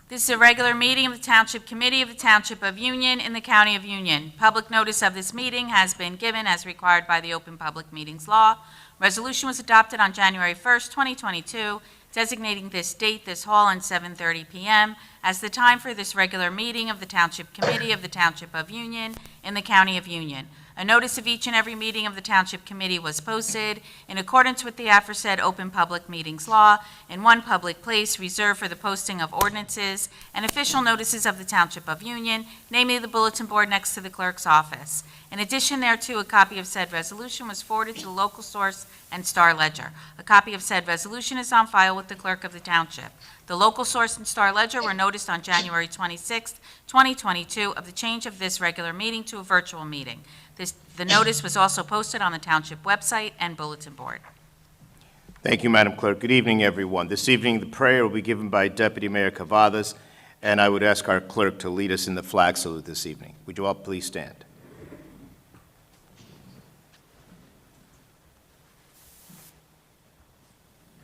This is a regular meeting of the Township Committee of the Township of Union in the County of Union. Public notice of this meeting has been given as required by the Open Public Meetings Law. Resolution was adopted on January 1st, 2022, designating this date, this hall, and 7:30 p.m. as the time for this regular meeting of the Township Committee of the Township of Union in the County of Union. A notice of each and every meeting of the Township Committee was posted in accordance with the aforesaid Open Public Meetings Law in one public place reserved for the posting of ordinances and official notices of the Township of Union, namely the bulletin board next to the clerk's office. In addition thereto, a copy of said resolution was forwarded to the local source and Star Ledger. A copy of said resolution is on file with the clerk of the Township. The local source and Star Ledger were noticed on January 26, 2022, of the change of this regular meeting to a virtual meeting. The notice was also posted on the Township website and bulletin board. Thank you, Madam Clerk. Good evening, everyone. This evening, the prayer will be given by Deputy Mayor Cavadas, and I would ask our clerk to lead us in the flag salute this evening. Would you all please stand?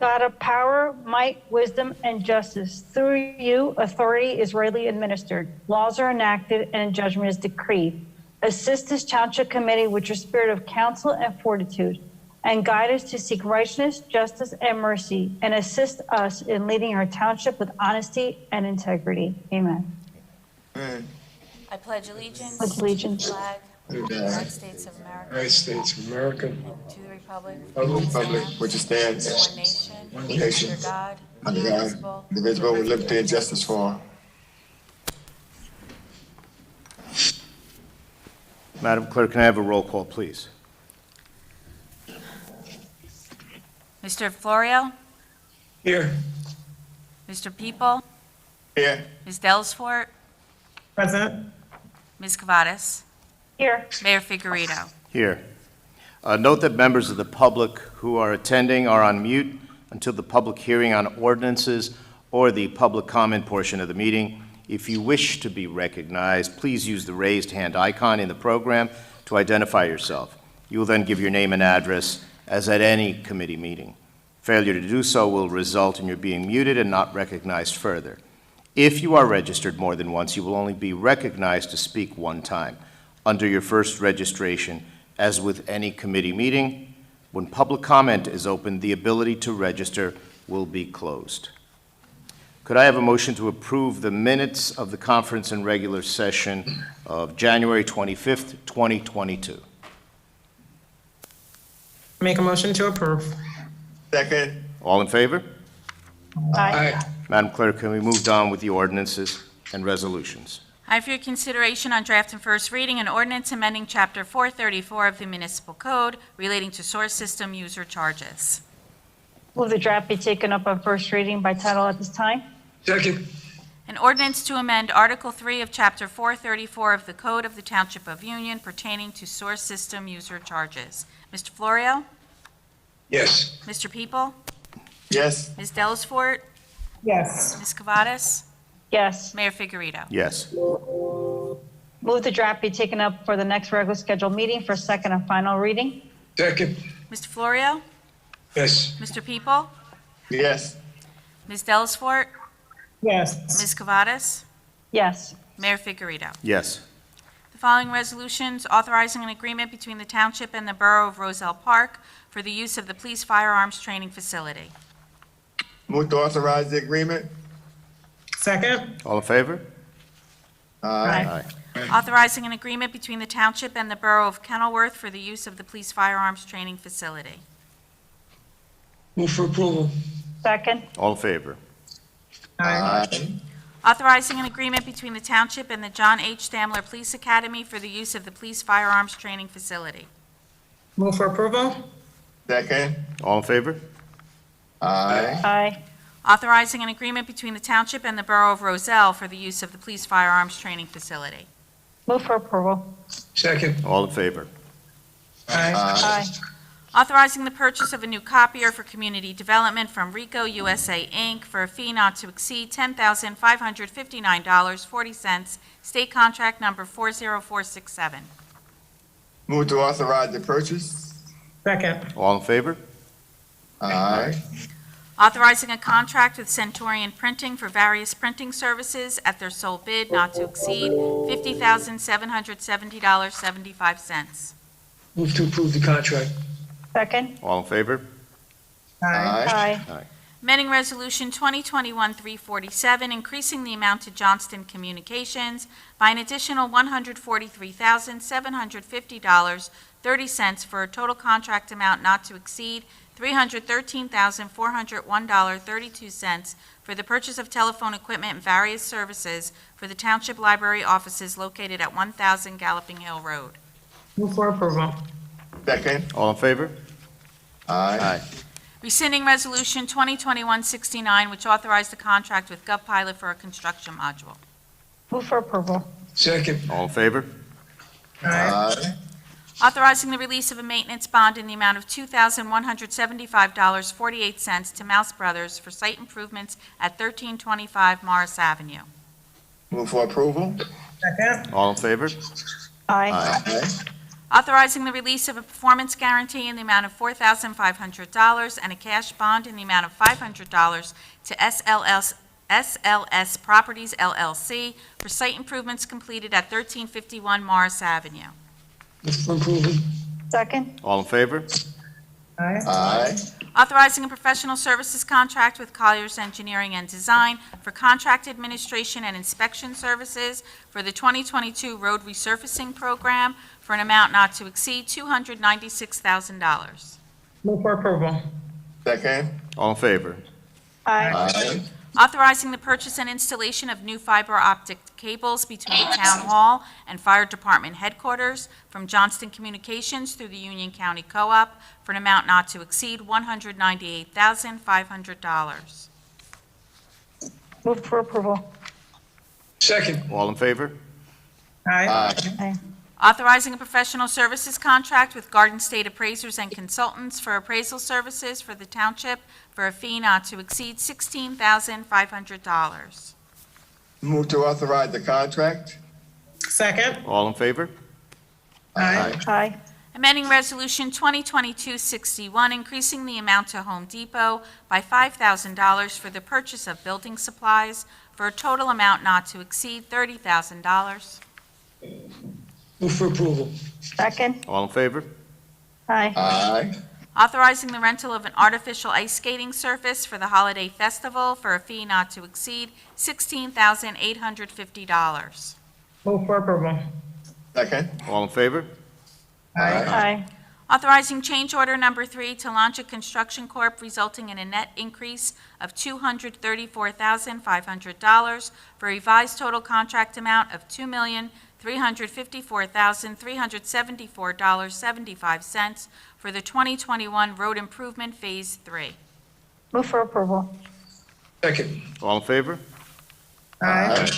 God of power, might, wisdom, and justice, through you, authority is rightly administered, laws are enacted, and judgment is decreed. Assist this Township Committee with your spirit of counsel and fortitude, and guide us to seek righteousness, justice, and mercy, and assist us in leading our township with honesty and integrity. Amen. Amen. I pledge allegiance Pledge allegiance to the flag of the United States of America, United States of America, and to the republic which stands one nation, one nation, under God, under God, indivisible with liberty and justice for all. Madam Clerk, can I have a roll call, please? Mr. Florio, Here. Mr. People, Here. Ms. Delsfort, Present. Ms. Cavadas, Here. Mayor Figueredo. Here. Note that members of the public who are attending are on mute until the public hearing on ordinances or the public comment portion of the meeting. If you wish to be recognized, please use the raised hand icon in the program to identify yourself. You will then give your name and address as at any committee meeting. Failure to do so will result in your being muted and not recognized further. If you are registered more than once, you will only be recognized to speak one time. Under your first registration, as with any committee meeting, when public comment is open, the ability to register will be closed. Could I have a motion to approve the minutes of the conference and regular session of January 25th, 2022? Make a motion to approve. Second. All in favor? Aye. Madam Clerk, can we move on with the ordinances and resolutions? I have for your consideration on draft and first reading an ordinance amending Chapter 434 of the Municipal Code relating to source system user charges. Move the draft be taken up on first reading by title at this time. Second. An ordinance to amend Article 3 of Chapter 434 of the Code of the Township of Union pertaining to source system user charges. Mr. Florio? Yes. Mr. People? Yes. Ms. Delsfort? Yes. Ms. Cavadas? Yes. Mayor Figueredo. Yes. Move the draft be taken up for the next regular scheduled meeting for second and final reading. Second. Mr. Florio? Yes. Mr. People? Yes. Ms. Delsfort? Yes. Ms. Cavadas? Yes. Mayor Figueredo. Yes. The following resolutions authorizing an agreement between the Township and the Borough of Roselle Park for the use of the police firearms training facility. Move to authorize the agreement. Second. All in favor? Aye. Authorizing an agreement between the Township and the Borough of Kenilworth for the use of the police firearms training facility. Move for approval. Second. All in favor? Aye. Authorizing an agreement between the Township and the John H. Stamler Police Academy for the use of the police firearms training facility. Move for approval. Second. All in favor? Aye. Aye. Authorizing an agreement between the Township and the Borough of Roselle for the use of the police firearms training facility. Move for approval. Second. All in favor? Aye. Aye. Authorizing the purchase of a new copier for community development from Rico USA, Inc. for a fee not to exceed $10,559.40, state contract number 40467. Move to authorize the purchase. Second. All in favor? Aye. Authorizing a contract with Centurion Printing for various printing services at their sole bid not to exceed $50,770.75. Move to approve the contract. Second. All in favor? Aye. Aye. Amending Resolution 2021-347, increasing the amount to Johnston Communications by an additional $143,750.30 for a total contract amount not to exceed $313,401.32 for the purchase of telephone equipment and various services for the Township Library offices located at 1,000 Galloping Hill Road. Move for approval. Second. All in favor? Aye. Rescinding Resolution 2021-69, which authorized the contract with GovPilot for a construction module. Move for approval. Second. All in favor? Aye. Authorizing the release of a maintenance bond in the amount of $2,175.48 to Mouse Brothers for site improvements at 1325 Morris Avenue. Move for approval. Second. All in favor? Aye. Aye. Authorizing the release of a performance guarantee in the amount of $4,500 and a cash bond in the amount of $500 to SLS Properties LLC for site improvements completed at 1351 Morris Avenue. Move for approval. Second. All in favor? Aye. Aye. Authorizing a professional services contract with Colliers Engineering and Design for contract administration and inspection services for the 2022 road resurfacing program for an amount not to exceed $296,000. Move for approval. Second. All in favor? Aye. Aye. Authorizing the purchase and installation of new fiber optic cables between Town Hall and Fire Department Headquarters from Johnston Communications through the Union County Co-op for an amount not to exceed $198,500. Move for approval. Second. All in favor? Aye. Aye. Aye. Authorizing a professional services contract with Garden State Appraisers and Consultants for appraisal services for the township for a fee not to exceed $16,500. Move to authorize the contract. Second. All in favor? Aye. Aye. Amending Resolution 2022-61, increasing the amount to Home Depot by $5,000 for the purchase of building supplies for a total amount not to exceed $30,000. Move for approval. Second. All in favor? Aye. Aye. Authorizing the rental of an artificial ice skating surface for the holiday festival for a fee not to exceed $16,850. Move for approval. Second. All in favor? Aye. Aye. Authorizing change order number 3 to Lancha Construction Corp., resulting in a net increase of $234,500 for a revised total contract amount of $2,354,374.75 for the 2021 Road Improvement Phase 3. Move for approval. Second. All in favor? Aye.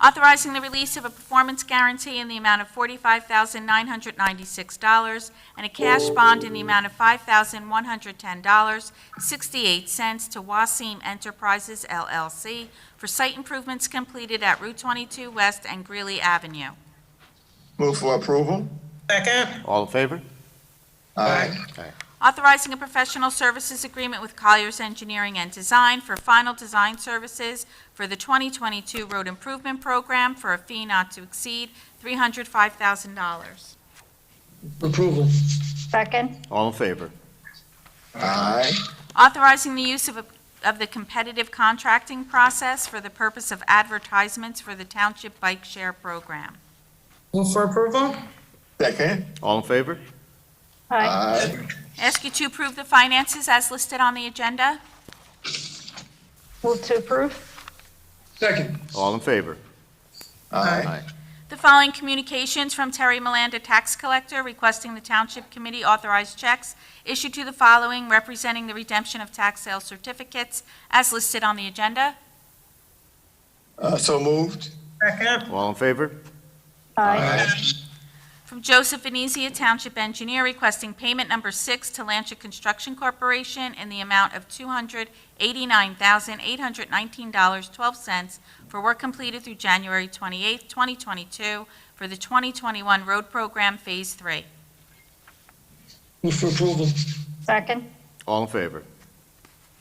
Authorizing the release of a performance guarantee in the amount of $45,996 and a cash bond in the amount of $5,110.68 to Wasim Enterprises LLC for site improvements completed at Route 22 West and Greeley Avenue. Move for approval. Second. All in favor? Aye. Authorizing a professional services agreement with Colliers Engineering and Design for final design services for the 2022 Road Improvement Program for a fee not to exceed $305,000. For approval. Second. All in favor? Aye. Authorizing the use of the competitive contracting process for the purpose of advertisements for the Township Bike Share Program. Move for approval. Second. All in favor? Aye. Aye. Ask you to approve the finances as listed on the agenda. Move to approve. Second. All in favor? Aye. The following communications from Terry Milanda, Tax Collector, requesting the Township Committee authorize checks issued to the following representing the redemption of tax sale certificates as listed on the agenda. So moved. Second. All in favor? Aye. From Joseph Venezia, Township Engineer, requesting payment number 6 to Lancha Construction Corporation in the amount of $289,819.12 for work completed through January 28, 2022 for the 2021 Road Program Phase 3. Move for approval. Second. All in favor?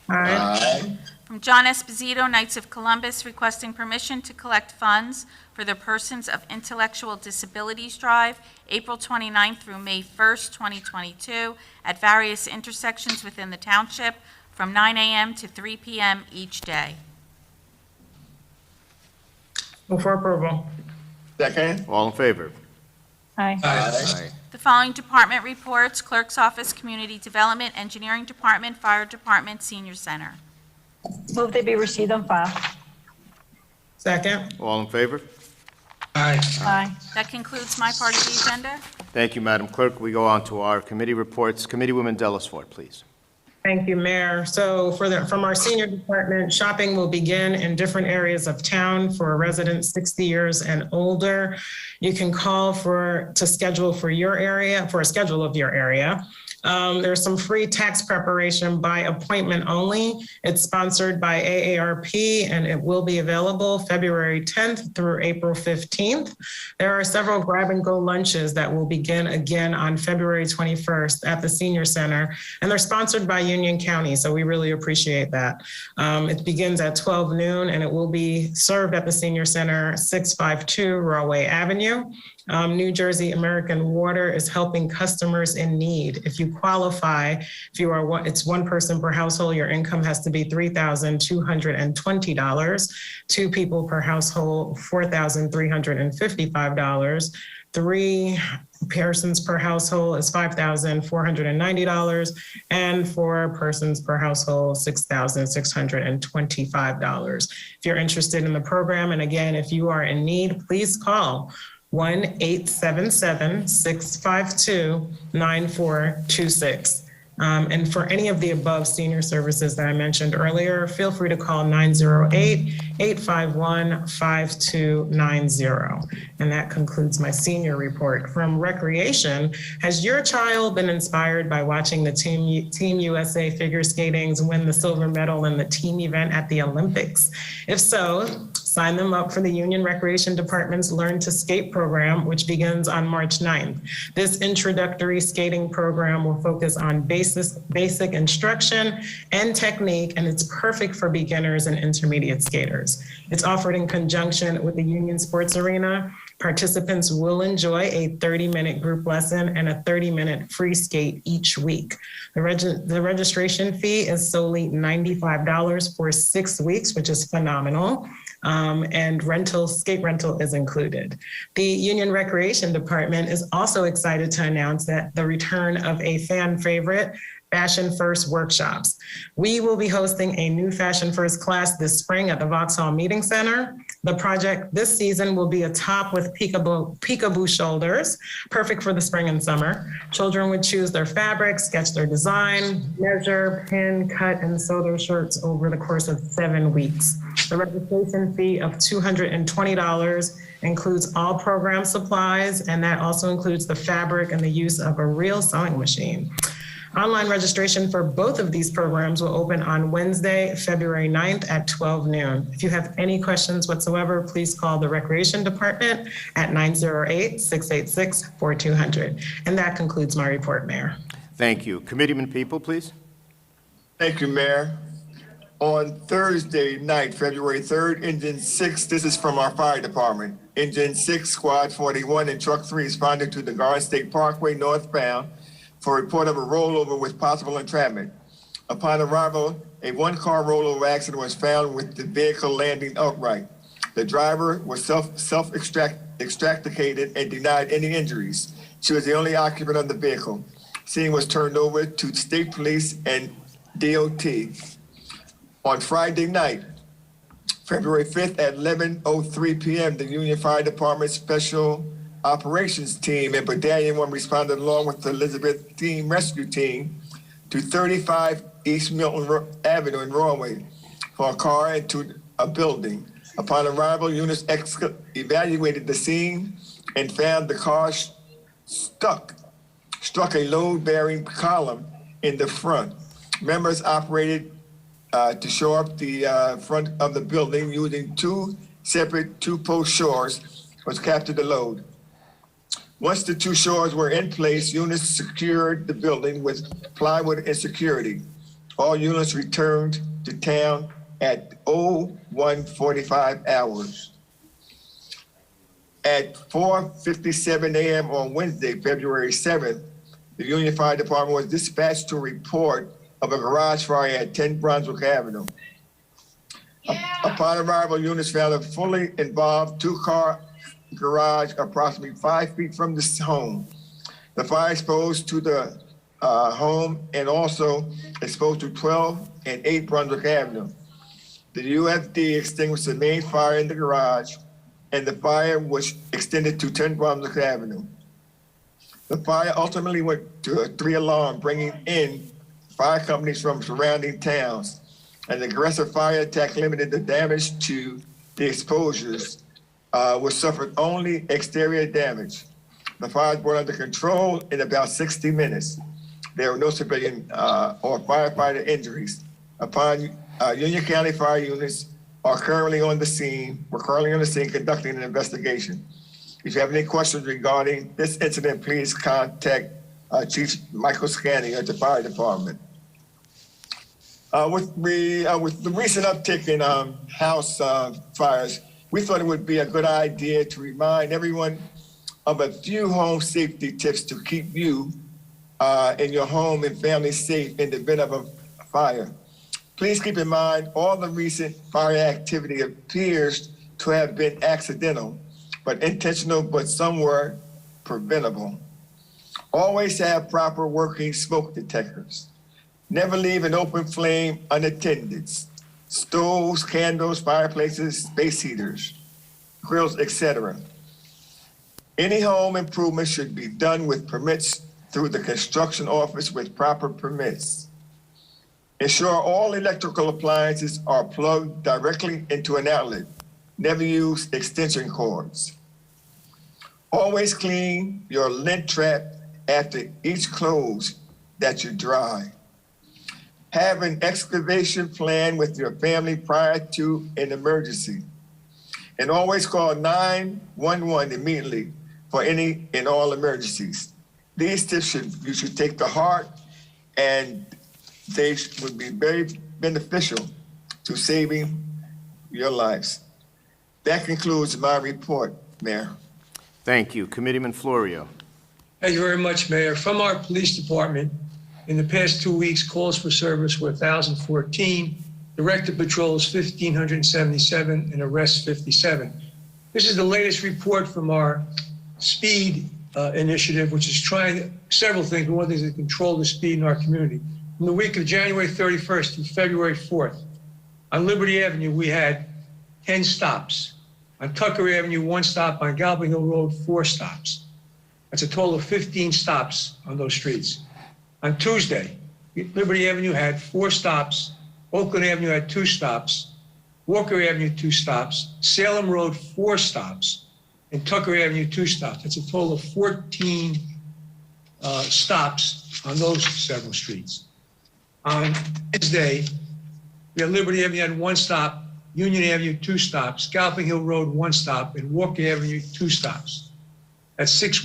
Aye. From John Esposito, Knights of Columbus, requesting permission to collect funds for the Persons of Intellectual Disabilities Drive, April 29th through May 1st, 2022, at various intersections within the township from 9 a.m. to 3 p.m. each day. Move for approval. Second. All in favor? Aye. Aye. The following department reports: Clerk's Office, Community Development, Engineering Department, Fire Department, Senior Center. Move they be received on file. Second. All in favor? Aye. Aye. That concludes my part of the agenda. Thank you, Madam Clerk. We go on to our committee reports. Committeewoman Dellisford, please. Thank you, Mayor. So from our senior department, shopping will begin in different areas of town for residents 60 years and older. You can call to schedule for your area, for a schedule of your area. There's some free tax preparation by appointment only. It's sponsored by AARP, and it will be available February 10th through April 15th. There are several grab-and-go lunches that will begin again on February 21st at the Senior Center, and they're sponsored by Union County, so we really appreciate that. It begins at 12 noon, and it will be served at the Senior Center, 652 Raway Avenue. New Jersey American Water is helping customers in need. If you qualify, it's one person per household, your income has to be $3,220. Two people per household, $4,355. Three persons per household is $5,490, and four persons per household, $6,625. If you're interested in the program, and again, if you are in need, please call 1-877-652-9426. And for any of the above senior services that I mentioned earlier, feel free to call 908-851-5290. And that concludes my senior report. From Recreation, has your child been inspired by watching the Team USA figure skatings win the silver medal in the team event at the Olympics? If so, sign them up for the Union Recreation Department's Learn to Skate program, which begins on March 9th. This introductory skating program will focus on basic instruction and technique, and it's perfect for beginners and intermediate skaters. It's offered in conjunction with the Union Sports Arena. Participants will enjoy a 30-minute group lesson and a 30-minute free skate each week. The registration fee is solely $95 for 6 weeks, which is phenomenal. And skate rental is included. The Union Recreation Department is also excited to announce that the return of a fan favorite, Fashion First workshops. We will be hosting a new Fashion First class this spring at the Vauxhall Meeting Center. The project this season will be a top with peekaboo shoulders, perfect for the spring and summer. Children would choose their fabric, sketch their design, measure, pin, cut, and sew their shirts over the course of 7 weeks. The registration fee of $220 includes all program supplies, and that also includes the fabric and the use of a real sewing machine. Online registration for both of these programs will open on Wednesday, February 9th at 12 noon. If you have any questions whatsoever, please call the Recreation Department at 908-686-4200. And that concludes my report, Mayor. Thank you. Committeeman People, please. Thank you, Mayor. On Thursday night, February 3rd, Engine 6, this is from our fire department. Engine 6, Squad 41 and Truck 3 responded to the Garden State Parkway northbound for a report of a rollover with possible entrapment. Upon arrival, a one-car rollover accident was found with the vehicle landing upright. The driver was self-extricated and denied any injuries. She was the only occupant of the vehicle. Scene was turned over to state police and DOT. On Friday night, February 5th at 11:03 p.m., the Union Fire Department Special Operations Team and Battalion 1 responded along with the Elizabeth Team Rescue Team to 35 East Milton Avenue in Rahway for a car into a building. Upon arrival, units evaluated the scene and found the car struck a load-bearing column in the front. Members operated to shore up the front of the building using two separate two-post shores was captured the load. Once the two shores were in place, units secured the building with plywood and security. All units returned to town at 01:45 hours. At 4:57 a.m. on Wednesday, February 7th, the Union Fire Department was dispatched to a report of a garage fire at 10 Brunswick Avenue. Upon arrival, units found a fully involved two-car garage approximately 5 feet from the home. The fire exposed to the home and also exposed to 12 and 8 Brunswick Avenue. The UFD extinguished the main fire in the garage, and the fire was extended to 10 Brunswick Avenue. The fire ultimately went to a 3-alarm, bringing in fire companies from surrounding towns. An aggressive fire attack limited the damage to the exposures, which suffered only exterior damage. The fire was brought under control in about 60 minutes. There were no civilian or firefighter injuries. Union County fire units are currently on the scene. We're currently on the scene conducting an investigation. If you have any questions regarding this incident, please contact Chief Michael Scanning at the fire department. With the recent uptick in house fires, we thought it would be a good idea to remind everyone of a few home safety tips to keep you and your home and family safe in the event of a fire. Please keep in mind all the recent fire activity appears to have been accidental, but intentional, but some were preventable. Always have proper working smoke detectors. Never leave an open flame unattended. Stoves, candles, fireplaces, space heaters, grills, etc. Any home improvement should be done with permits through the construction office with proper permits. Ensure all electrical appliances are plugged directly into an outlet. Never use extension cords. Always clean your lint trap after each clothes that you dry. Have an excavation plan with your family prior to an emergency. And always call 911 immediately for any and all emergencies. These tips you should take to heart, and they would be very beneficial to saving your lives. That concludes my report, Mayor. Thank you. Committeeman Florio. Thank you very much, Mayor. From our police department, in the past 2 weeks, calls for service were 1,014, directed patrols 1,577, and arrests 57. This is the latest report from our speed initiative, which is trying several things, but one thing is to control the speed in our community. In the week of January 31st through February 4th, on Liberty Avenue, we had 10 stops. On Tucker Avenue, 1 stop. On Galloping Hill Road, 4 stops. That's a total of 15 stops on those streets. On Tuesday, Liberty Avenue had 4 stops. Oakland Avenue had 2 stops. Walker Avenue, 2 stops. Salem Road, 4 stops. And Tucker Avenue, 2 stops. That's a total of 14 stops on those several streets. On Wednesday, we had Liberty Avenue had 1 stop, Union Avenue, 2 stops, Galloping Hill Road, 1 stop, and Walker Avenue, 2 stops. That's 6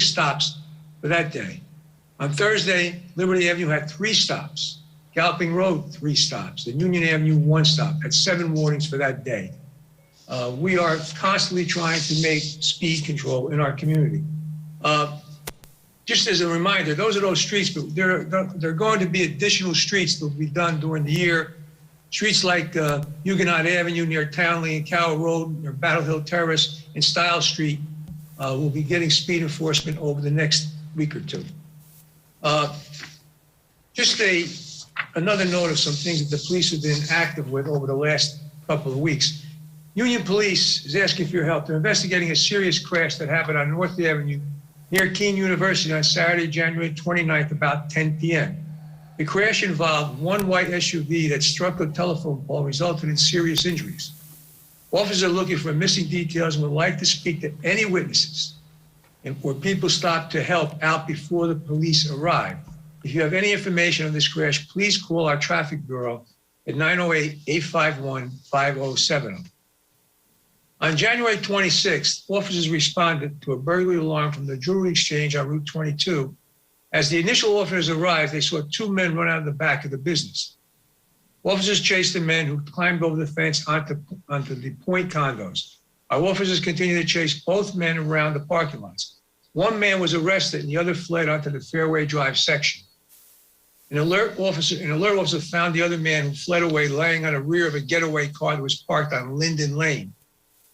stops for that day. On Thursday, Liberty Avenue had 3 stops, Galloping Road, 3 stops, and Union Avenue, 1 stop. That's 7 warnings for that day. We are constantly trying to make speed control in our community. Just as a reminder, those are those streets, but there are going to be additional streets that will be done during the year. Streets like Huguenot Avenue near Townley and Cow Road, near Battle Hill Terrace, and Stiles Street will be getting speed enforcement over the next week or 2. Just another note of some things that the police have been active with over the last couple of weeks. Union Police is asking for your help. They're investigating a serious crash that happened on North Avenue near Keene University on Saturday, January 29th, about 10 p.m. The crash involved 1 white SUV that struck a telephone pole and resulted in serious injuries. Officers are looking for missing details and would like to speak to any witnesses or people stopped to help out before the police arrive. If you have any information on this crash, please call our traffic bureau at 908-851-5070. On January 26th, officers responded to a burglary alarm from the Jewelry Exchange on Route 22 As the initial officers arrived, they saw two men run out of the back of the business. Officers chased the men who climbed over the fence onto the Point condos. Our officers continued to chase both men around the parking lots. One man was arrested and the other fled onto the Fairway Drive section. An alert officer found the other man who fled away laying on the rear of a getaway car that was parked on Linden Lane.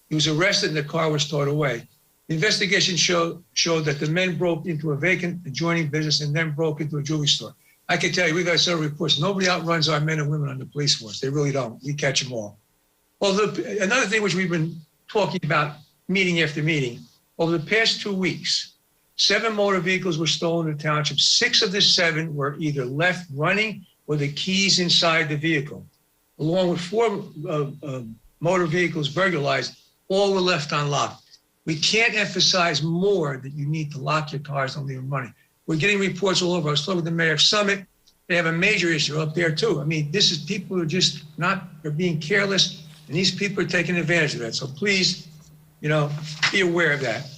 He was arrested and the car was towed away. The investigation showed that the men broke into a vacant adjoining business and then broke into a jewelry store. I can tell you, we got several reports. Nobody outruns our men and women on the police force. They really don't. We catch them all. Well, another thing which we've been talking about meeting after meeting, over the past 2 weeks, 7 motor vehicles were stolen in the township. 6 of the 7 were either left running or the keys inside the vehicle. Along with 4 motor vehicles burglarized, all were left unlocked. We can't emphasize more that you need to lock your cars, don't leave them running. We're getting reports all over. I was talking with the mayor of Summit. They have a major issue up there too. I mean, this is people who are just they're being careless, and these people are taking advantage of that. So please, be aware of that.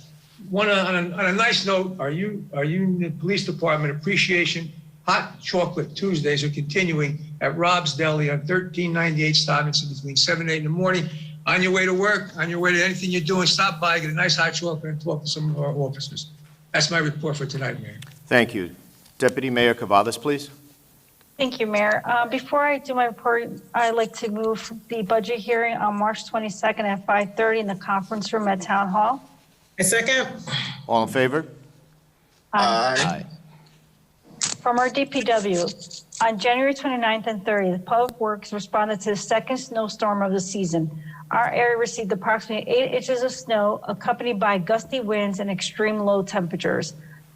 On a nice note, are you in the police department appreciation hot chocolate Tuesdays are continuing at Rob's Deli on 1398 Stuyvesant between 7 and 8 in the morning. On your way to work, on your way to anything you're doing, stop by, get a nice hot chocolate, and talk to some of our officers. That's my report for tonight, Mayor. Thank you. Deputy Mayor Cavazos, please. Thank you, Mayor. Before I do my report, I'd like to move the budget hearing on March 22nd at 5:30 in the conference room at Town Hall. A second. All in favor? Aye. From our DPW, on January 29th and 30th, Public Works responded to the second snowstorm of the season. Our area received approximately 8 inches of snow, accompanied by gusty winds and extreme low temperatures.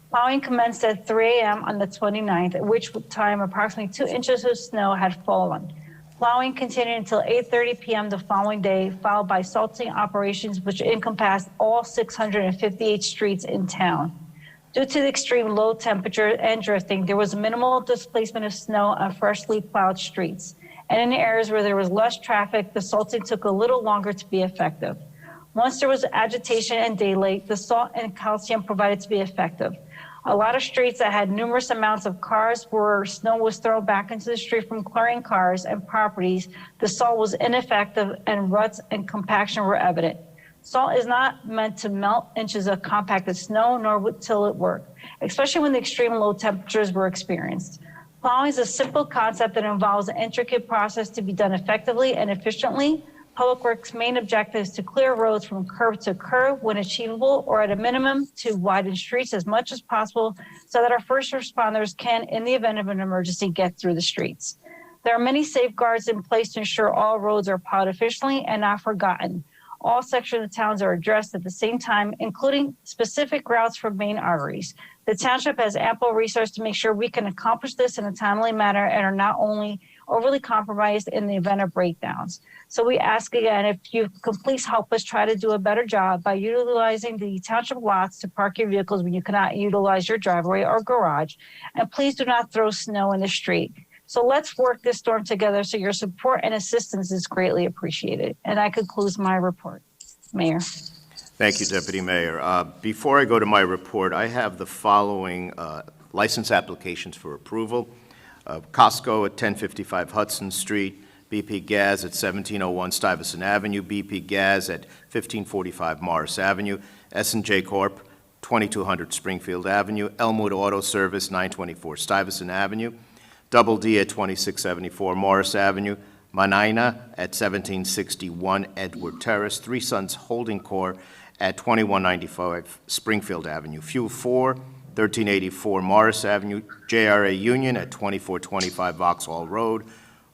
Plowing commenced at 3 a.m. on the 29th, at which time approximately 2 inches of snow had fallen. Plowing continued until 8:30 p.m. the following day, followed by salting operations, which encompassed all 658 streets in town. Due to the extreme low temperature and drifting, there was minimal displacement of snow on freshly plowed streets. And in the areas where there was less traffic, the salting took a little longer to be effective. Once there was agitation and daylight, the salt and calcium provided to be effective. A lot of streets that had numerous amounts of cars where snow was thrown back into the street from clearing cars and properties, the salt was ineffective and ruts and compaction were evident. Salt is not meant to melt inches of compacted snow, nor will it work, especially when the extreme low temperatures were experienced. Plowing is a simple concept that involves an intricate process to be done effectively and efficiently. Public Works' main objective is to clear roads from curb to curb when achievable, or at a minimum to widen streets as much as possible so that our first responders can, in the event of an emergency, get through the streets. There are many safeguards in place to ensure all roads are plowed efficiently and not forgotten. All sections of towns are addressed at the same time, including specific routes for main arteries. The township has ample resources to make sure we can accomplish this in a timely manner and are not only overly compromised in the event of breakdowns. So we ask again, if you can please help us try to do a better job by utilizing the township lots to park your vehicles when you cannot utilize your driveway or garage. And please do not throw snow in the street. So let's work this storm together, so your support and assistance is greatly appreciated. And that concludes my report. Mayor. Thank you, Deputy Mayor. Before I go to my report, I have the following license applications for approval. Costco at 1055 Hudson Street, BP Gas at 1701 Stuyvesant Avenue, BP Gas at 1545 Morris Avenue, S&J Corp., 2200 Springfield Avenue, Elmwood Auto Service, 924 Stuyvesant Avenue, Double D at 2674 Morris Avenue, Manina at 1761 Edward Terrace, Three Sons Holding Corp. At 2195 Springfield Avenue, Fuel 4, 1384 Morris Avenue, JRA Union at 2425 Vauxhall Road,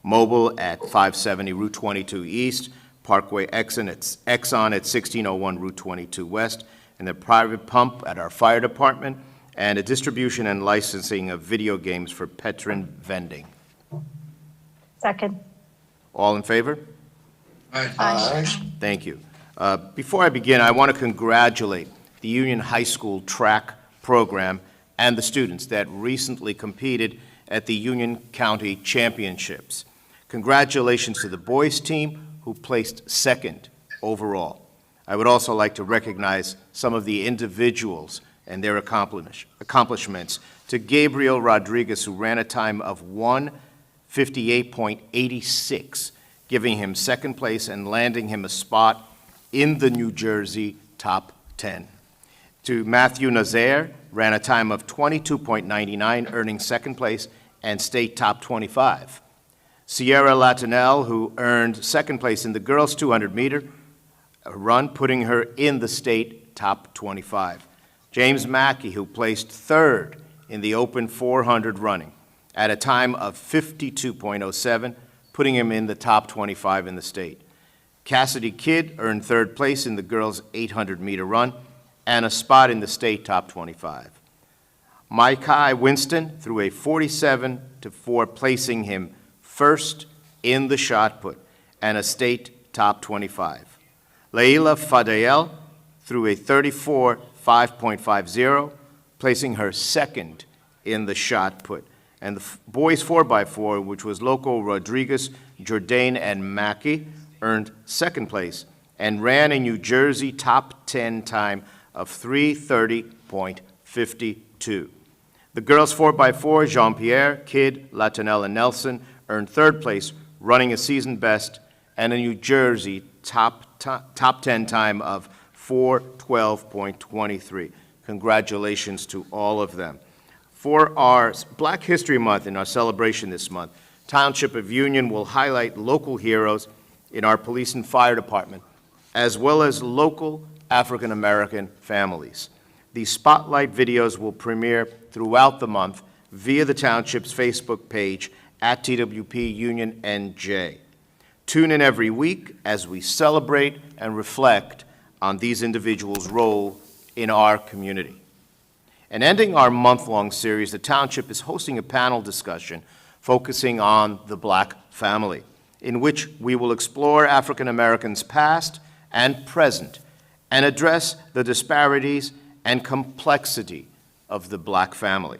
Mobile at 570 Route 22 East, Parkway Exxon at 1601 Route 22 West, and the private pump at our fire department, and a distribution and licensing of video games for Petrin Vending. Second. All in favor? Aye. Thank you. Before I begin, I want to congratulate the Union High School track program and the students that recently competed at the Union County Championships. Congratulations to the boys team, who placed second overall. I would also like to recognize some of the individuals and their accomplishments. To Gabriel Rodriguez, who ran a time of 1:58.86, giving him second place and landing him a spot in the New Jersey top 10. To Matthew Nazaire, ran a time of 22.99, earning second place and state top 25. Sierra Latinel, who earned second place in the girls' 200-meter run, putting her in the state top 25. James Mackey, who placed third in the open 400 running at a time of 52.07, putting him in the top 25 in the state. Cassidy Kidd earned third place in the girls' 800-meter run and a spot in the state top 25. Micah Winston threw a 47-4, placing him first in the shot put and a state top 25. Leila Fadel threw a 34.5.50, placing her second in the shot put. And the boys 4x4, which was Loco, Rodriguez, Jourdain, and Mackey, earned second place and ran a New Jersey top 10 time of 3:30.52. The girls 4x4, Jean-Pierre, Kidd, Latinel, and Nelson earned third place, running a season best and a New Jersey top 10 time of 4:12.23. Congratulations to all of them. For our Black History Month and our celebration this month, Township of Union will highlight local heroes in our police and fire department, as well as local African American families. These spotlight videos will premiere throughout the month via the Township's Facebook page at TWP Union NJ. Tune in every week as we celebrate and reflect on these individuals' role in our community. And ending our month-long series, the Township is hosting a panel discussion focusing on the Black family, in which we will explore African Americans' past and present and address the disparities and complexity of the Black family.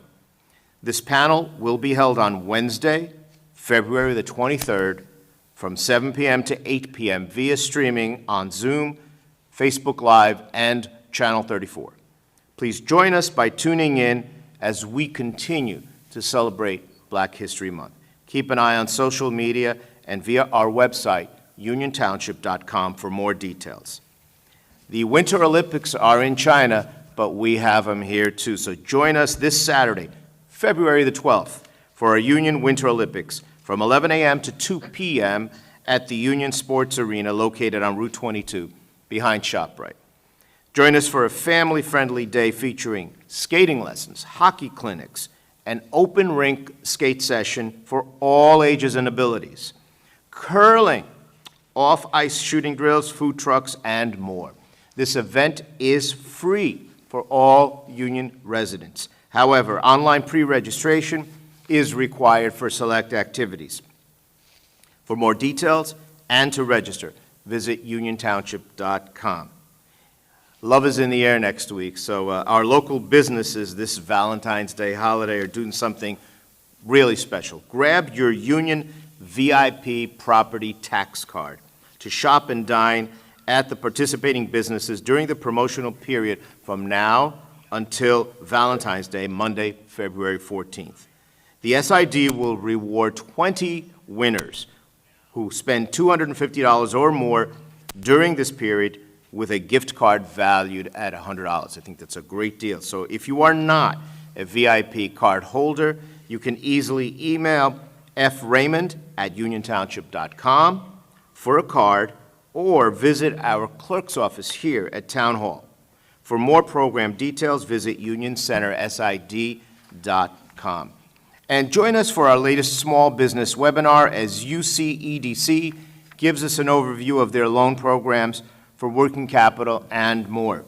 This panel will be held on Wednesday, February the 23rd, from 7 p.m. to 8 p.m. via streaming on Zoom, Facebook Live, and Channel 34. Please join us by tuning in as we continue to celebrate Black History Month. Keep an eye on social media and via our website, uniontownship.com, for more details. The Winter Olympics are in China, but we have them here too. So join us this Saturday, February the 12th, for our Union Winter Olympics from 11 a.m. to 2 p.m. at the Union Sports Arena located on Route 22 behind ShopRite. Join us for a family-friendly day featuring skating lessons, hockey clinics, an open rink skate session for all ages and abilities, curling, off-ice shooting drills, food trucks, and more. This event is free for all Union residents. However, online pre-registration is required for select activities. For more details and to register, visit uniontownship.com. Love is in the air next week, so our local businesses this Valentine's Day holiday are doing something really special. Grab your Union VIP property tax card to shop and dine at the participating businesses during the promotional period from now until Valentine's Day, Monday, February 14th. The SID will reward 20 winners who spend $250 or more during this period with a gift card valued at $100. I think that's a great deal. So if you are not a VIP card holder, you can easily email fraymond@uniontownship.com for a card or visit our clerk's office here at Town Hall. For more program details, visit unioncentersid.com. And join us for our latest small business webinar as UCEDC gives us an overview of their loan programs for working capital and more.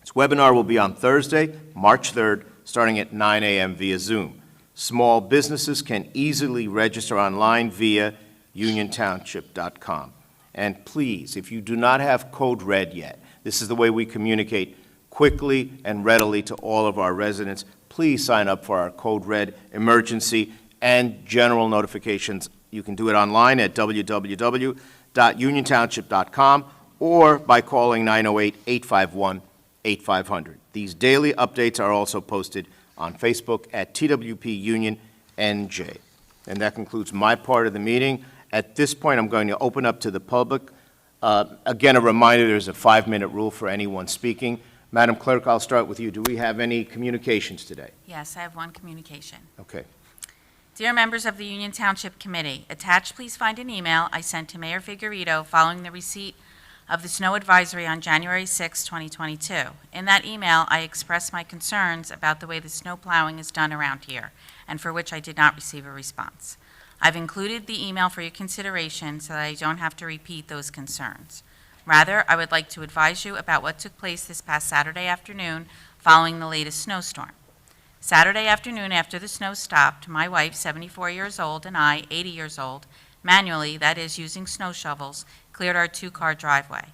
This webinar will be on Thursday, March 3rd, starting at 9 a.m. via Zoom. Small businesses can easily register online via uniontownship.com. And please, if you do not have Code Red yet, this is the way we communicate quickly and readily to all of our residents. Please sign up for our Code Red emergency and general notifications. You can do it online at www.uniontownship.com or by calling 908-851-8255. 8500. These daily updates are also posted on Facebook at TWP Union NJ. And that concludes my part of the meeting. At this point, I'm going to open up to the public. Again, a reminder, there's a 5-minute rule for anyone speaking. Madam Clerk, I'll start with you. Do we have any communications today? Yes, I have one communication. Okay. Dear members of the Union Township Committee, attached please find an email I sent to Mayor Figueredo following the receipt of the snow advisory on January 6, 2022. In that email, I expressed my concerns about the way the snow plowing is done around here, and for which I did not receive a response. I've included the email for your consideration so that I don't have to repeat those concerns. Rather, I would like to advise you about what took place this past Saturday afternoon following the latest snowstorm. Saturday afternoon, after the snow stopped, my wife, 74 years old, and I, 80 years old, manually, that is, using snow shovels, cleared our 2-car driveway.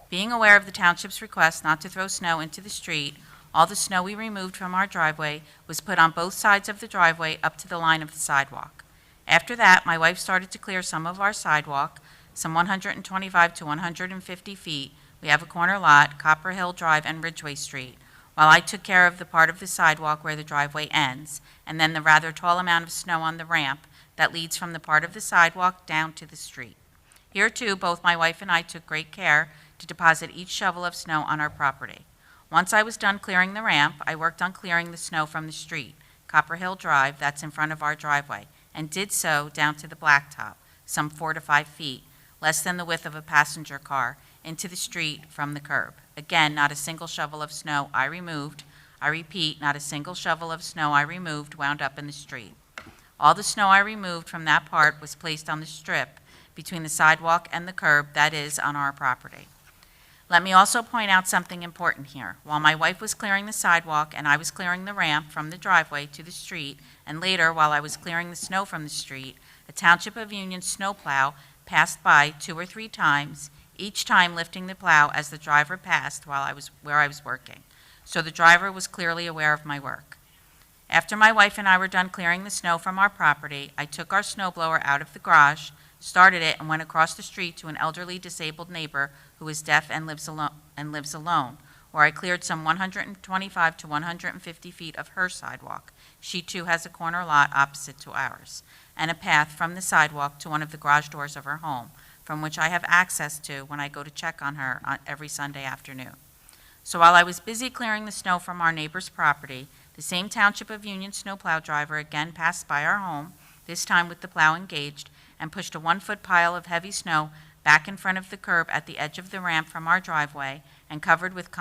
Being aware of the township's request not to throw snow into the street, all the snow we removed from our driveway was put on both sides of the driveway up to the line of the sidewalk. After that, my wife started to clear some of our sidewalk, some 125 to 150 feet. We have a corner lot, Copper Hill Drive and Ridgeway Street, while I took care of the part of the sidewalk where the driveway ends, and then the rather tall amount of snow on the ramp that leads from the part of the sidewalk down to the street. Here, too, both my wife and I took great care to deposit each shovel of snow on our property. Once I was done clearing the ramp, I worked on clearing the snow from the street, Copper Hill Drive, that's in front of our driveway, and did so down to the blacktop, some 4 to 5 feet, less than the width of a passenger car, into the street from the curb. Again, not a single shovel of snow I removed. I repeat, not a single shovel of snow I removed wound up in the street. All the snow I removed from that part was placed on the strip between the sidewalk and the curb, that is, on our property. Let me also point out something important here. While my wife was clearing the sidewalk and I was clearing the ramp from the driveway to the street, and later while I was clearing the snow from the street, a Township of Union snowplow passed by 2 or 3 times, each time lifting the plow as the driver passed where I was working. So the driver was clearly aware of my work. After my wife and I were done clearing the snow from our property, I took our snowblower out of the garage, started it, and went across the street to an elderly disabled neighbor who is deaf and lives alone, where I cleared some 125 to 150 feet of her sidewalk. She too has a corner lot opposite to ours, and a path from the sidewalk to one of the garage doors of her home, from which I have access to when I go to check on her every Sunday afternoon. So while I was busy clearing the snow from our neighbor's property, the same Township of Union snowplow driver again passed by our home, this time with the plow engaged, and pushed a 1-foot pile of heavy snow back in front of the curb at the edge of the ramp from our driveway and covered with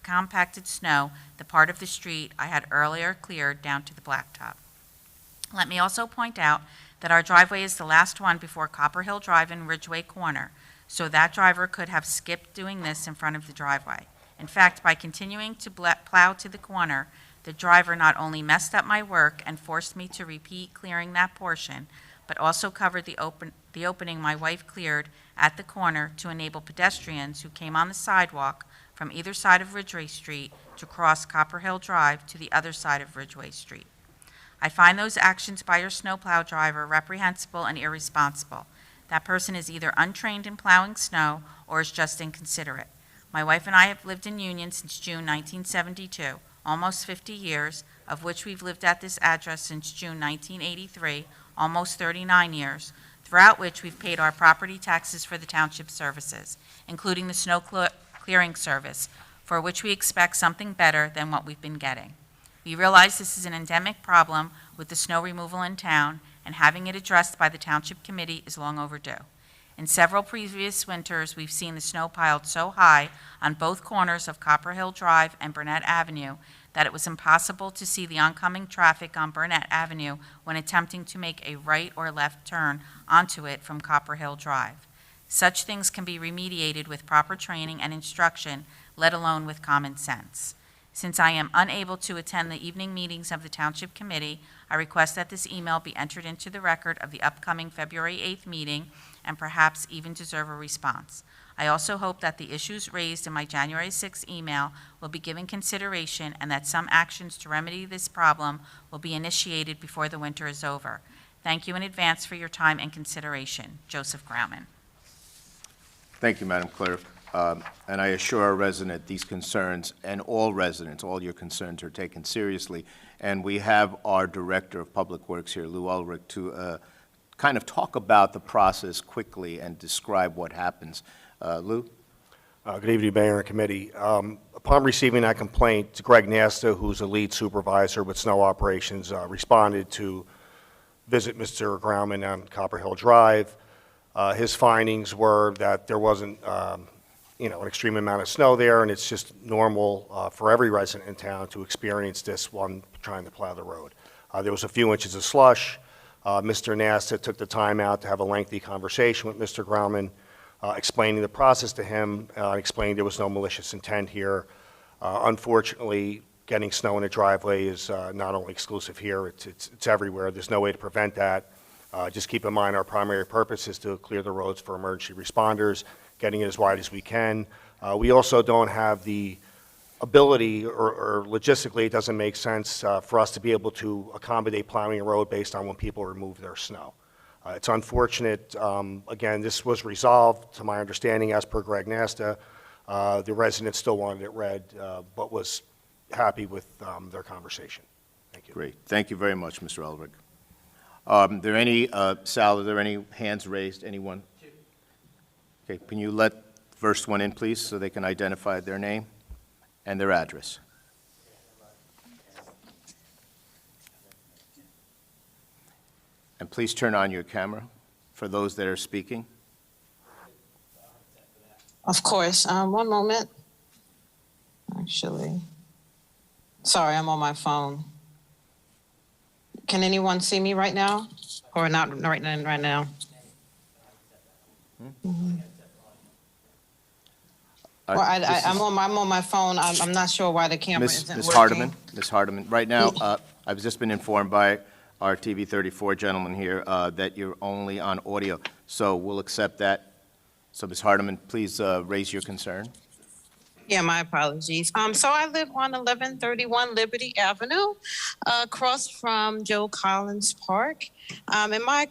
compacted snow the part of the street I had earlier cleared down to the blacktop. Let me also point out that our driveway is the last one before Copper Hill Drive and Ridgeway Corner, so that driver could have skipped doing this in front of the driveway. In fact, by continuing to plow to the corner, the driver not only messed up my work and forced me to repeat clearing that portion, but also covered the opening my wife cleared at the corner to enable pedestrians who came on the sidewalk from either side of Ridgeway Street to cross Copper Hill Drive to the other side of Ridgeway Street. I find those actions by your snowplow driver reprehensible and irresponsible. That person is either untrained in plowing snow or is just inconsiderate. My wife and I have lived in Union since June 1972, almost 50 years, of which we've lived at this address since June 1983, almost 39 years, throughout which we've paid our property taxes for the township services, including the snow clearing service, for which we expect something better than what we've been getting. We realize this is an endemic problem with the snow removal in town, and having it addressed by the Township Committee is long overdue. In several previous winters, we've seen the snow piled so high on both corners of Copper Hill Drive and Burnett Avenue that it was impossible to see the oncoming traffic on Burnett Avenue when attempting to make a right or left turn onto it from Copper Hill Drive. Such things can be remediated with proper training and instruction, let alone with common sense. Since I am unable to attend the evening meetings of the Township Committee, I request that this email be entered into the record of the upcoming February 8th meeting and perhaps even deserve a response. I also hope that the issues raised in my January 6th email will be given consideration and that some actions to remedy this problem will be initiated before the winter is over. Thank you in advance for your time and consideration. Joseph Grauman. Thank you, Madam Clerk. And I assure our resident these concerns, and all residents, all your concerns are taken seriously. And we have our Director of Public Works here, Lou Ulrich, to kind of talk about the process quickly and describe what happens. Lou? Good evening, Mayor and Committee. Upon receiving that complaint, Greg Nasta, who's a lead supervisor with snow operations, responded to visit Mr. Grauman on Copper Hill Drive. His findings were that there wasn't, an extreme amount of snow there, and it's just normal for every resident in town to experience this when trying to plow the road. There was a few inches of slush. Mr. Nasta took the time out to have a lengthy conversation with Mr. Grauman, explaining the process to him, explaining there was no malicious intent here. Unfortunately, getting snow in a driveway is not only exclusive here, it's everywhere. There's no way to prevent that. Just keep in mind our primary purpose is to clear the roads for emergency responders, getting it as wide as we can. We also don't have the ability, or logistically it doesn't make sense for us to be able to accommodate plowing a road based on when people remove their snow. It's unfortunate. Again, this was resolved, to my understanding, as per Greg Nasta. The residents still wanted it read, but was happy with their conversation. Thank you. Great. Thank you very much, Mr. Ulrich. There any, Sal, are there any hands raised? Anyone? Okay, can you let the first one in, please, so they can identify their name and their address? And please turn on your camera for those that are speaking. Of course. One moment. Actually, sorry, I'm on my phone. Can anyone see me right now, or not right now? Well, I'm on my phone. I'm not sure why the camera isn't working. Ms. Hardiman, right now, I've just been informed by our TV 34 gentleman here that you're only on audio, so we'll accept that. So, Ms. Hardiman, please raise your concern. Yeah, my apologies. So I live on 1131 Liberty Avenue, across from Joe Collins Park. And my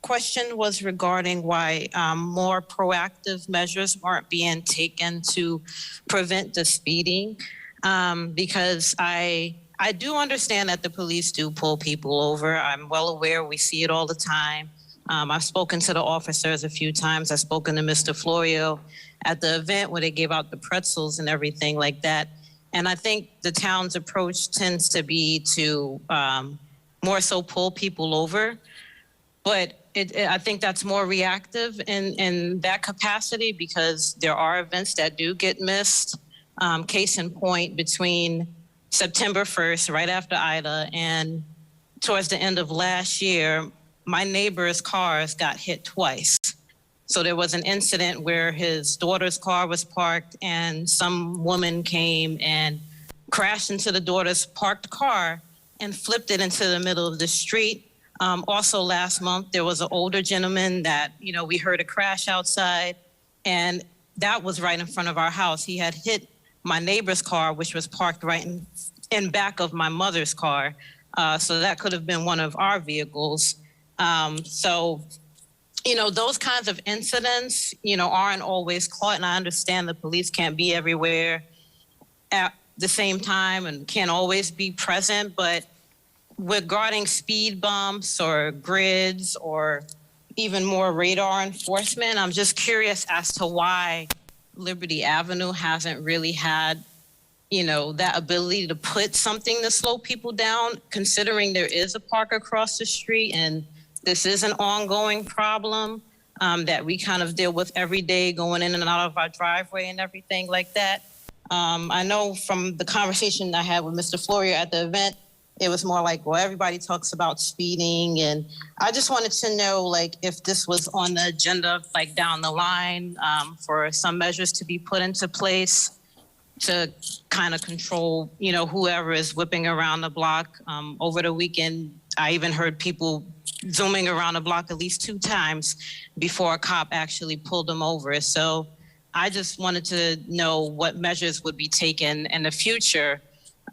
question was regarding why more proactive measures weren't being taken to prevent the speeding. Because I do understand that the police do pull people over. I'm well aware, we see it all the time. I've spoken to the officers a few times. I've spoken to Mr. Florio at the event where they gave out the pretzels and everything like that. And I think the town's approach tends to be to more so pull people over. But I think that's more reactive in that capacity, because there are events that do get missed. Case in point, between September 1st, right after Ida, and towards the end of last year, my neighbor's cars got hit twice. So there was an incident where his daughter's car was parked and some woman came and crashed into the daughter's parked car and flipped it into the middle of the street. Also last month, there was an older gentleman that, we heard a crash outside, and that was right in front of our house. He had hit my neighbor's car, which was parked right in back of my mother's car. So that could have been one of our vehicles. Those kinds of incidents, aren't always caught. And I understand the police can't be everywhere at the same time and can't always be present. But regarding speed bumps or grids or even more radar enforcement, I'm just curious as to why Liberty Avenue hasn't really had, that ability to put something to slow people down, considering there is a park across the street and this is an ongoing problem that we kind of deal with every day, going in and out of our driveway and everything like that. I know from the conversation I had with Mr. Florio at the event, it was more like, well, everybody talks about speeding. And I just wanted to know, if this was on the agenda, down the line, for some measures to be put into place to kind of control, whoever is whipping around the block. Over the weekend, I even heard people zooming around the block at least 2 times before a cop actually pulled them over. So I just wanted to know what measures would be taken in the future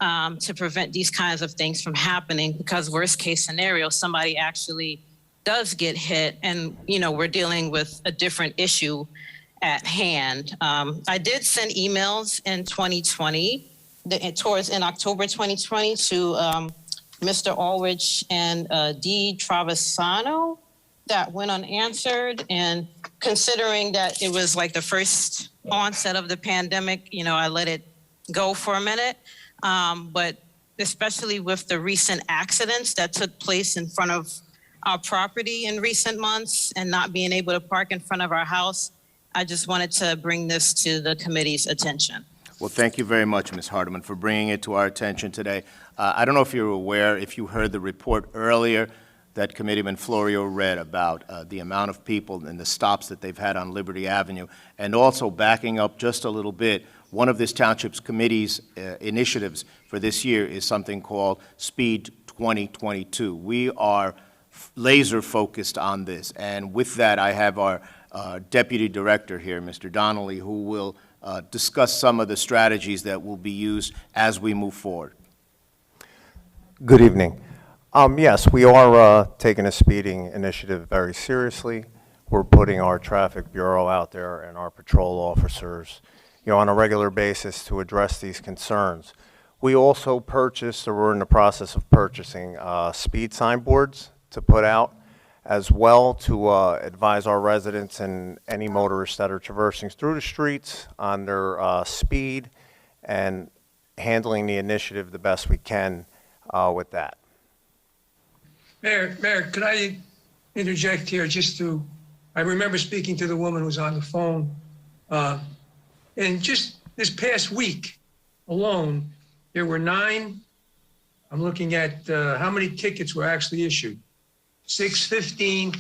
to prevent these kinds of things from happening, because worst case scenario, somebody actually does get hit and, we're dealing with a different issue. at hand. I did send emails in 2020, in October 2020 to Mr. Ulrich and D. Travisano that went unanswered. And considering that it was like the first onset of the pandemic, I let it go for a minute. But especially with the recent accidents that took place in front of our property in recent months and not being able to park in front of our house, I just wanted to bring this to the committee's attention. Well, thank you very much, Ms. Hardeman, for bringing it to our attention today. I don't know if you're aware, if you heard the report earlier that Committeeman Florio read about the amount of people and the stops that they've had on Liberty Avenue, and also backing up just a little bit, one of this township's committee's initiatives for this year is something called Speed 2022. We are laser focused on this, and with that, I have our Deputy Director here, Mr. Donnelly, who will discuss some of the strategies that will be used as we move forward. Good evening. Yes, we are taking a speeding initiative very seriously. We're putting our traffic bureau out there and our patrol officers, on a regular basis to address these concerns. We also purchased, or we're in the process of purchasing, speed signboards to put out, as well to advise our residents and any motorists that are traversing through the streets on their speed and handling the initiative the best we can with that. Mayor, could I interject here I remember speaking to the woman who was on the phone, and just this past week alone, there were 9, I'm looking at how many tickets were actually issued. 15,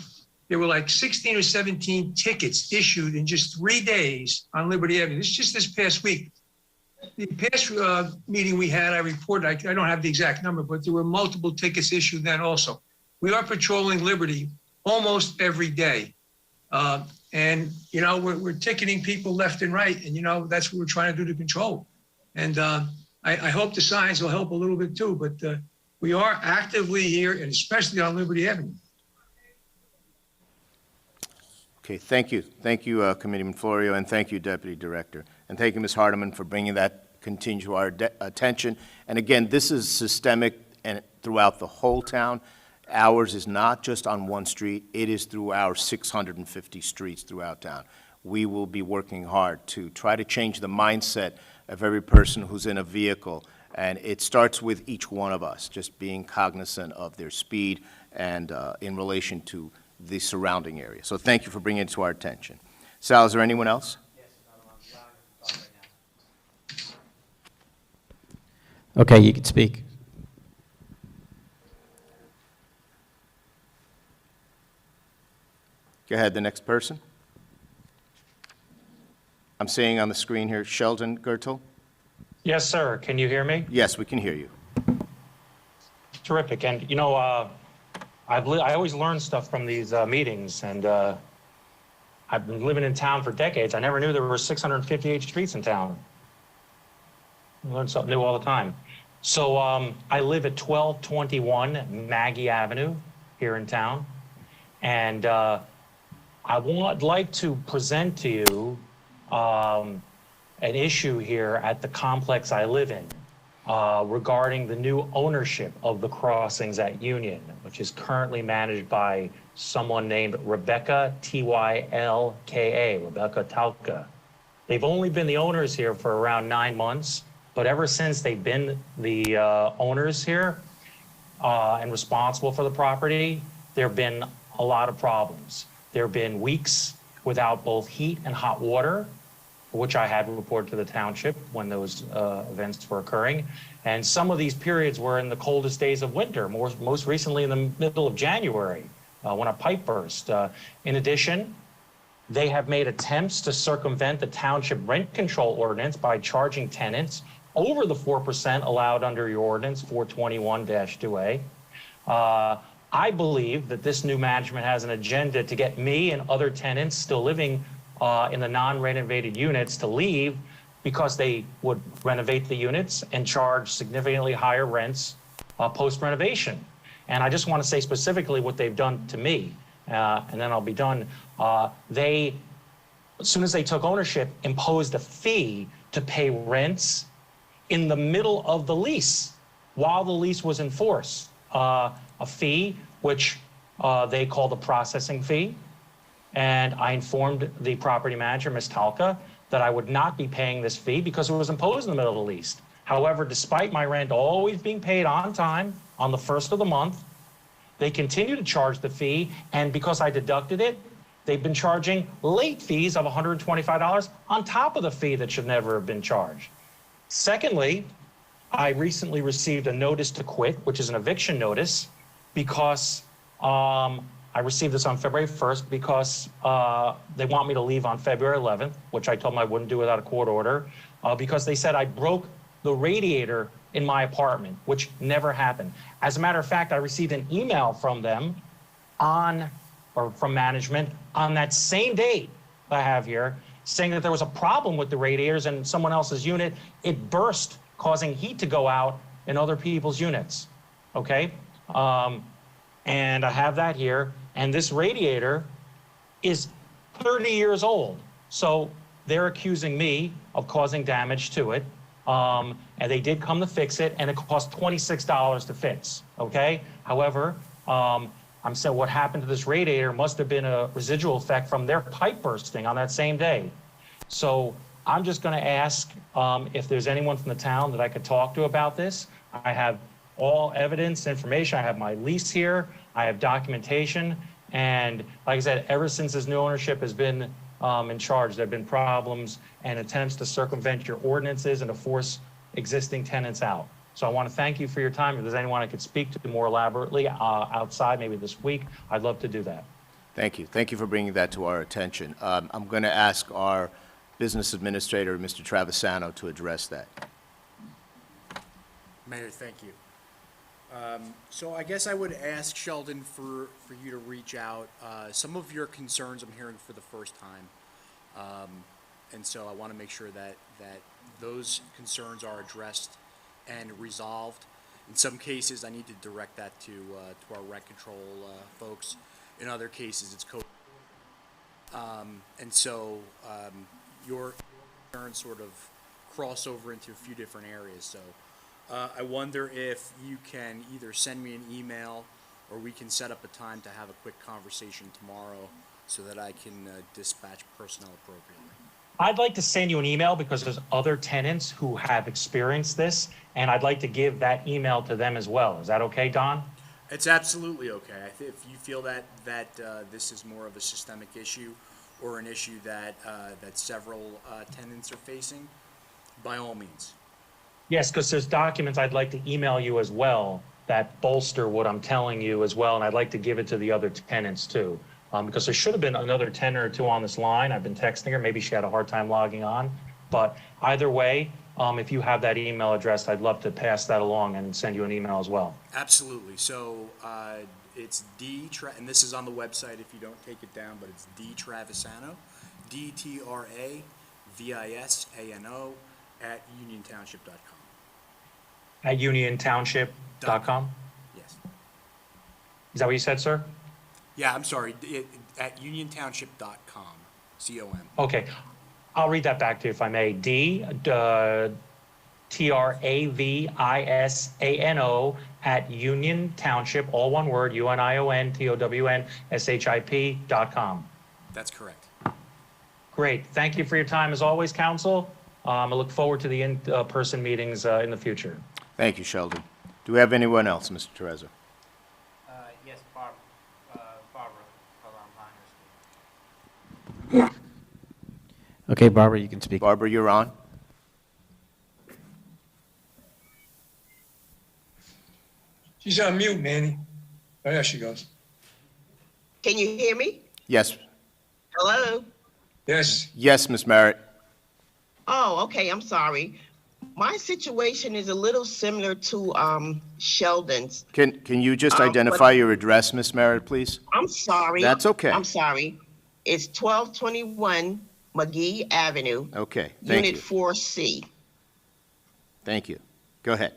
there were like 16 or 17 tickets issued in just 3 days on Liberty Avenue. This is just this past week. The past meeting we had, I reported, I don't have the exact number, but there were multiple tickets issued then also. We are patrolling Liberty almost every day. And, we're ticketing people left and right. And, that's what we're trying to do to control. And I hope the signs will help a little bit too. But we are actively here, and especially on Liberty Avenue. Okay, thank you. Thank you, Committeeman Florio, and thank you, Deputy Director. And thank you, Ms. Hardeman, for bringing that continue to our attention. And again, this is systemic and throughout the whole town. Ours is not just on one street. It is through our 650 streets throughout town. We will be working hard to try to change the mindset of every person who's in a vehicle. And it starts with each one of us, just being cognizant of their speed and in relation to the surrounding area. So thank you for bringing it to our attention. Sal, is there anyone else? Okay, you can speak. Go ahead, the next person. I'm seeing on the screen here, Sheldon Gertel. Yes, sir. Can you hear me? Yes, we can hear you. Terrific. And, I always learn stuff from these meetings, and I've been living in town for decades. I never knew there were 658 streets in town. I learn something new all the time. So I live at 1221 Maggie Avenue here in town, and I would like to present to you an issue here at the complex I live in regarding the new ownership of the crossings at Union, which is currently managed by someone named Rebecca, T-Y-L-K-A, Rebecca Talka. They've only been the owners here for around 9 months, but ever since they've been the owners here and responsible for the property, there have been a lot of problems. There have been weeks without both heat and hot water, which I had reported to the township when those events were occurring. And some of these periods were in the coldest days of winter, most recently in the middle of January, when a pipe burst. In addition, they have made attempts to circumvent the township rent control ordinance by charging tenants over the 4% allowed under your ordinance 421-2A. I believe that this new management has an agenda to get me and other tenants still living in the non-renovated units to leave because they would renovate the units and charge significantly higher rents post-renovation. And I just want to say specifically what they've done to me, and then I'll be done. They as soon as they took ownership, imposed a fee to pay rents in the middle of the lease while the lease was in force. A fee which they called a processing fee. And I informed the property manager, Ms. Talca, that I would not be paying this fee because it was imposed in the middle of the lease. However, despite my rent always being paid on time, on the first of the month, they continue to charge the fee, and because I deducted it, they've been charging late fees of $125 on top of the fee that should never have been charged. Secondly, I recently received a notice to quit, which is an eviction notice, because I received this on February 1st because they want me to leave on February 11th, which I told them I wouldn't do without a court order, because they said I broke the radiator in my apartment, which never happened. As a matter of fact, I received an email from them from management on that same date I have here, saying that there was a problem with the radiators in someone else's unit. It burst, causing heat to go out in other people's units, okay? And I have that here, and this radiator is 30 years old. So they're accusing me of causing damage to it, and they did come to fix it, and it cost $26 to fix, okay? However, I'm saying what happened to this radiator must have been a residual effect from their pipe bursting on that same day. So I'm just gonna ask if there's anyone from the town that I could talk to about this. I have all evidence, information. I have my lease here. I have documentation. And like I said, ever since this new ownership has been in charge, there have been problems and attempts to circumvent your ordinances and to force existing tenants out. So I want to thank you for your time. If there's anyone I could speak to more elaborately outside, maybe this week, I'd love to do that. Thank you. Thank you for bringing that to our attention. I'm going to ask our business administrator, Mr. Travisano, to address that. Mayor, thank you. So I guess I would ask Sheldon for you to reach out. Some of your concerns I'm hearing for the first time. And so I want to make sure that those concerns are addressed and resolved. In some cases, I need to direct that to our rent control folks. In other cases, it's code. And so your concerns sort of cross over into a few different areas. So I wonder if you can either send me an email or we can set up a time to have a quick conversation tomorrow so that I can dispatch personnel appropriately. I'd like to send you an email because there's other tenants who have experienced this, and I'd like to give that email to them as well. Is that okay, Don? It's absolutely okay. If you feel that this is more of a systemic issue or an issue that several tenants are facing, by all means. Yes, because there's documents I'd like to email you as well that bolster what I'm telling you as well, and I'd like to give it to the other tenants too. Because there should have been another tenant or two on this line. I've been texting her. Maybe she had a hard time logging on. But either way, if you have that email address, I'd love to pass that along and send you an email as well. Absolutely. So it's and this is on the website if you don't take it down, but it's D Travisano, DTRAVISANO at uniontownship.com. At uniontownship.com? Yes. Is that what you said, sir? Yeah, I'm sorry, at uniontownship.com, C-O-M. Okay, I'll read that back to you if I may. TRAVISANO at Union Township, all one word, UNIONTOWNSHIP.com. That's correct. Great, thank you for your time as always, council. I look forward to the in-person meetings in the future. Thank you, Sheldon. Do we have anyone else, Mr. Teresa? Yes, Barbara. Hold on, Okay, Barbara, you can speak. Barbara, you're on. She's on mute, Manny. Oh, there she goes. Can you hear me? Yes. Hello? Yes. Yes, Ms. Merritt. Oh, okay, I'm sorry. My situation is a little similar to Sheldon's. Can you just identify your address, Ms. Merritt, please? I'm sorry. That's okay. I'm sorry. It's 1221 McGee Avenue. Okay, thank Unit you. 4C. Thank you. Go ahead.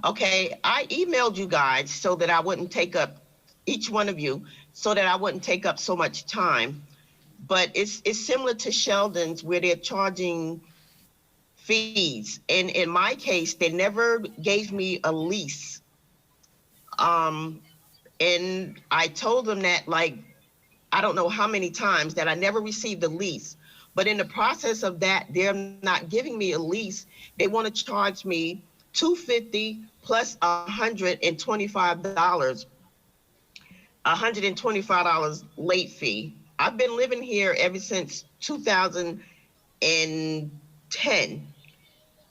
Okay, I emailed you guys so that I wouldn't take up, each one of you, so that I wouldn't take up so much time. but it's similar to Sheldon's where they're charging fees. And in my case, they never gave me a lease. And I told them that, like, I don't know how many times, that I never received a lease. But in the process of that, they're not giving me a lease. They want to charge me $250 plus $125, $125 late fee. I've been living here ever since 2010.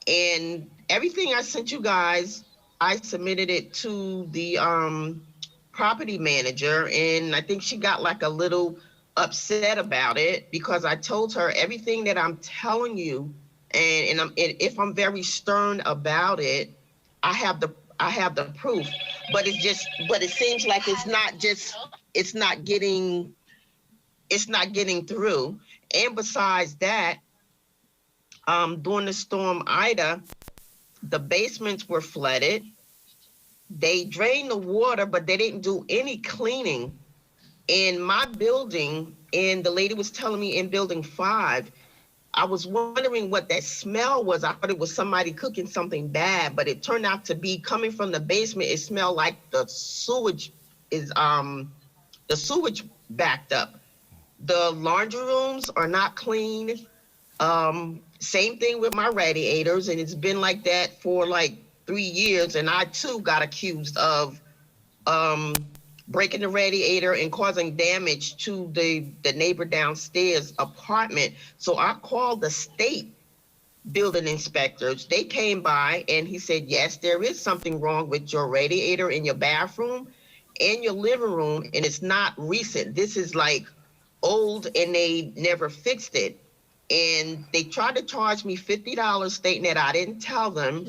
And everything I sent you guys, I submitted it to the property manager, and I think she got like a little upset about it because I told her everything that I'm telling you, and if I'm very stern about it, I have the proof. But it seems like it's not getting through. And besides that, during the storm Ida, the basements were flooded. They drained the water, but they didn't do any cleaning in my building. And the lady was telling me in building 5, I was wondering what that smell was. I thought it was somebody cooking something bad, but it turned out to be coming from the basement. It smelled like the sewage backed up. The laundry rooms are not clean. Same thing with my radiators, and it's been like that for like 3 years. And I too got accused of breaking the radiator and causing damage to the neighbor downstairs apartment. So I called the state building inspectors. They came by and he said, yes, there is something wrong with your radiator in your bathroom and your living room, and it's not recent. This is like old and they never fixed it. And they tried to charge me $50 stating that I didn't tell them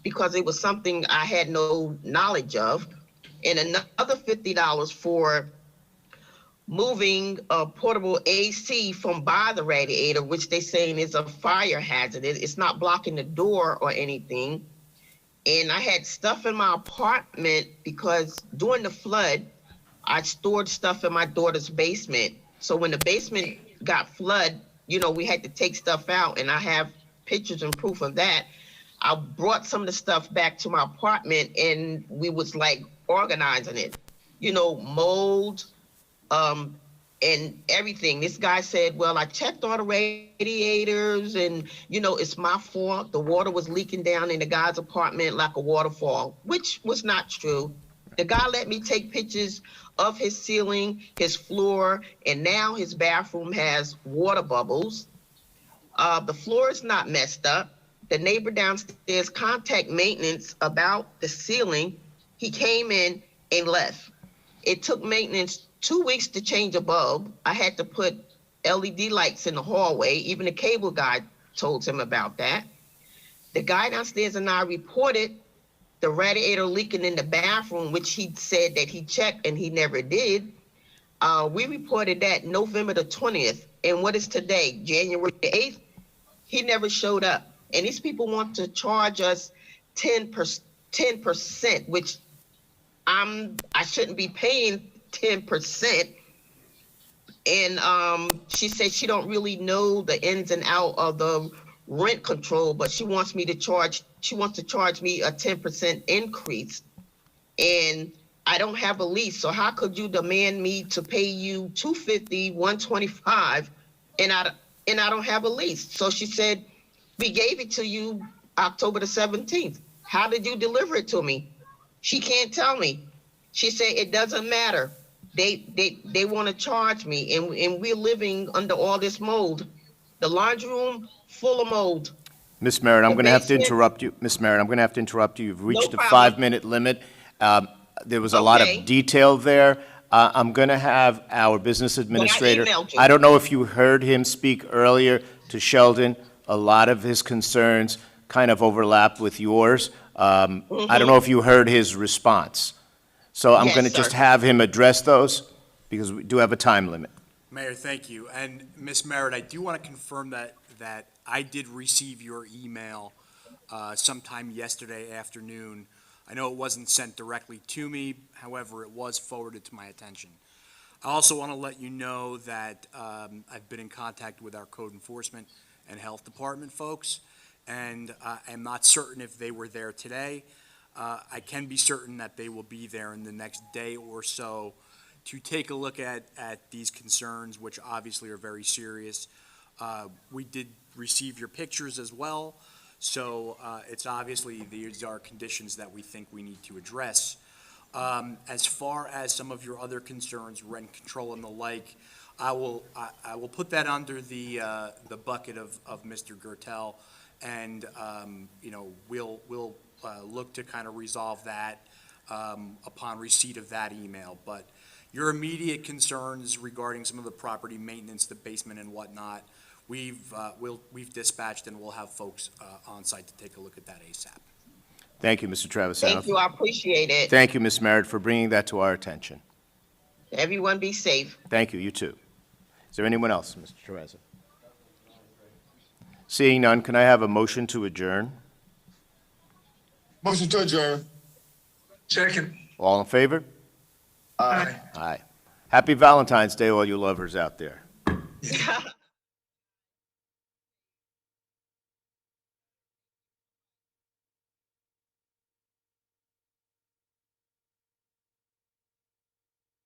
because it was something I had no knowledge of. And another $50 for moving a portable AC from by the radiator, which they're saying is a fire hazard. It's not blocking the door or anything. And I had stuff in my apartment because during the flood, I stored stuff in my daughter's basement. So when the basement got flooded, we had to take stuff out, and I have pictures and proof of that. I brought some of the stuff back to my apartment, and we was like organizing it, mold, and everything. This guy said, well, I checked all the radiators and, it's my fault. The water was leaking down in the guy's apartment like a waterfall, which was not true. The guy let me take pictures of his ceiling, his floor, and now his bathroom has water bubbles. The floor is not messed up. The neighbor downstairs contacted maintenance about the ceiling. He came in and left. It took maintenance 2 weeks to change a bulb. I had to put LED lights in the hallway. Even the cable guy told him about that. The guy downstairs and I reported the radiator leaking in the bathroom, which he said that he checked and he never did. We reported that November the 20th. And what is today? January the 8th? He never showed up. And these people want to charge us 10%, which I shouldn't be paying 10%. And she said she don't really know the ins and out of the rent control, but she wants to charge me a 10% increase. And I don't have a lease, so how could you demand me to pay you $250, $125, and I don't have a lease? So she said, we gave it to you October the 17th. How did you deliver it to me? She can't tell me. She said it doesn't matter. They want to charge me, and we're living under all this mold. The laundry room full of mold. Ms. Merritt, I'm The going to have to basement- interrupt you. Ms. Merritt, I'm going to have to interrupt you. You've reached the problem. 5-minute limit. There was a lot Okay. of detail there. I'm going to have our business administrator. emailed you. I don't know if you heard him speak earlier to Sheldon. A lot of his concerns kind of overlap with yours. I don't know if you heard his response. So I'm Yes, going to just sir. have him address those because we do have a time limit. Mayor, thank you. And Ms. Merritt, I do want to confirm that I did receive your email sometime yesterday afternoon. I know it wasn't sent directly to me, however, it was forwarded to my attention. I also want to let you know that I've been in contact with our code enforcement and health department folks, and I'm not certain if they were there today. I can be certain that they will be there in the next day or so to take a look at these concerns, which obviously are very serious. We did receive your pictures as well, so it's obviously these are conditions that we think we need to address. As far as some of your other concerns, rent control and the like, I will put that under the bucket of Mr. Gertel, and we'll look to kind of resolve that upon receipt of that email. But your immediate concerns regarding some of the property maintenance, the basement and whatnot, we've dispatched, and we'll have folks on site to take a look at that ASAP. Thank you, Mr. Travisano. Thank you, I appreciate it. Thank you, Ms. Merritt, for bringing that to our attention. Everyone be safe. Thank you, you too. Is there anyone else, Mr. Travisano? Seeing none, can I have a motion to adjourn? Motion to adjourn. Second. All in favor? Aye. Aye. Happy Valentine's Day, all you lovers out there.